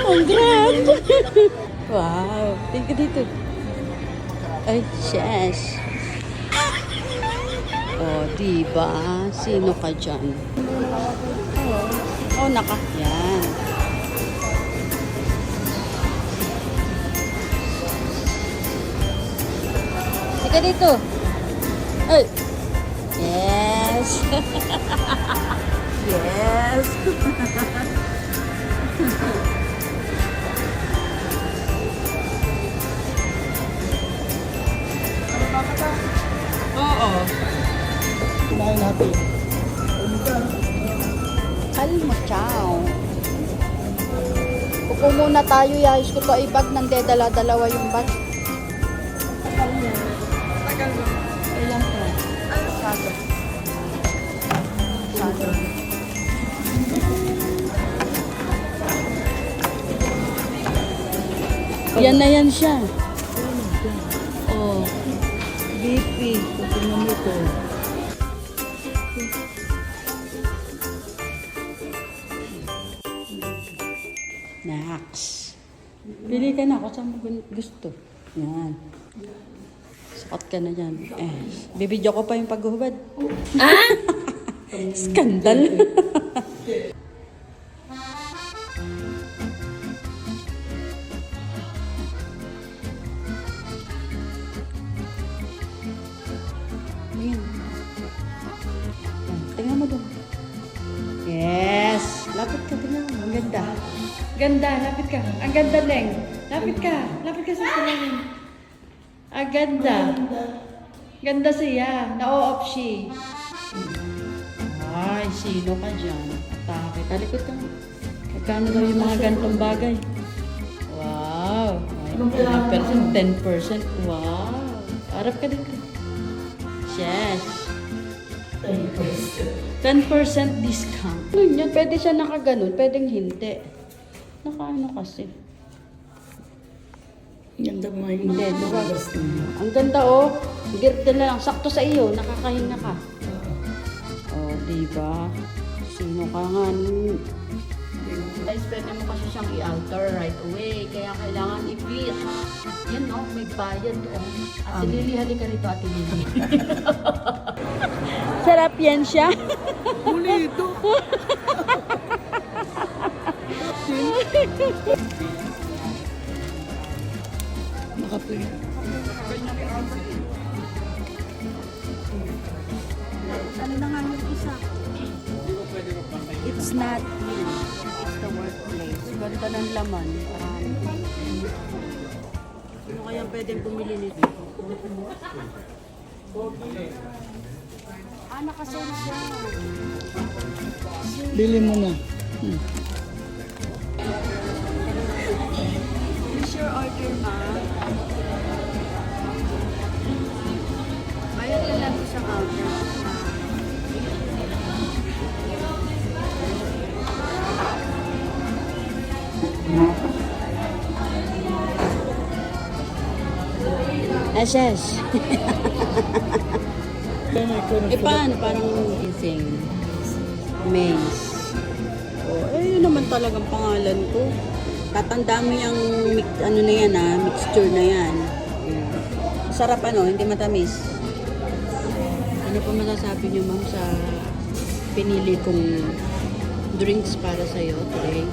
Congrats! Wow! Tingin ka dito. Ay, yes. Oh, diba? Sino ka dyan? Oh, naka. Yan. Tingin ka dito. Ay! Yes! Yes! Oo. Kumain natin. Kalma, ciao. Upo muna tayo, yayos ko to ay bag. Nandedala-dalawa yung bag. Tagal mo. Ilan to? Sado. Sado. Yan na yan siya. Oh. BP. Tingnan mo ito. Nax. Pili ka na kung saan mo gusto. Yan. Sakot ka na dyan. Bibidyo ko pa yung paghuhubad. Ah! Skandal. Yan. Tingnan mo doon. Yes! Lapit ka, tingnan mo. Ang ganda. Ganda, lapit ka. Ang ganda, Leng. Lapit ka. Lapit ka sa salamin. Ang ganda. Ganda siya. Na-o-off she. Ay, sino ka dyan? Atake. Talikod ka. Kagkano daw yung mga gantong bagay? Wow. Ay, 10%. 10%. Wow. Harap ka dito. Yes. 10% discount. Ano yan? Pwede siya nakaganon. Pwedeng hindi. Nakaano kasi. Ganda mo yung Hindi, diba? Ang ganda oh. Birthday na lang. Sakto sa iyo. Nakakahinga ka. Oh, diba? Sino ka nga? Guys, pwede mo kasi siyang i-alter right away. Kaya kailangan i-fit. Yan oh, may bayad oh. Ate Lily, halika rito, Ate Lily. Sarap yan siya. Bulito. Nakaplay. Ano na nga yung isa? It's not you. It's the workplace. Ganda ng laman. Ano kaya pwedeng bumili nito? Nakasend siya. Bili mo na. Is your order, ma? Bayad ka lang sa counter. SS. Paano? Parang gising. Maze. Oh, yun naman talagang pangalan ko. Tatandaan mo yung ano na yan mixture na yan. Sarap hindi matamis. Ano pa masasabi niyo ma'am sa pinili kong drinks para sa'yo today?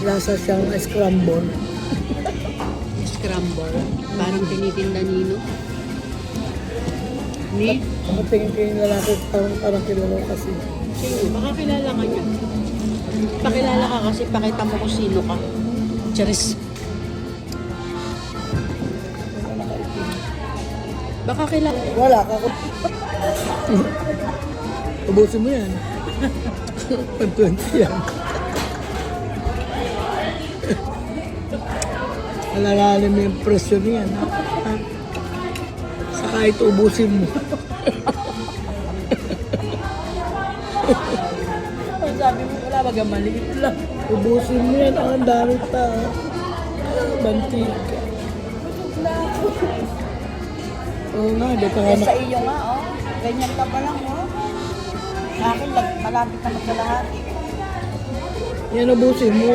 Lasa siyang scramble. Scramble. Parang tinitinda nino. Need? Nakatingin kayo yung lalaki, parang kilala kasi. Sino? Baka kilala ka niya. Pakilala ka kasi pakita mo kung sino ka. Charis. Baka kilala. Wala ka. Ubusin mo yan. 120 yan. Alalalim mo yung presyo niyan. Saka ito ubusin mo. Sabi mo, wala baga maliit lang. Ubusin mo yan. Ang dami pa. Bantika. Oo nga, di pa nga Eh, sa iyo nga, oh. Ganyan ka pa lang, oh. Sa akin, malapit na magkalahati. yan ubusin mo.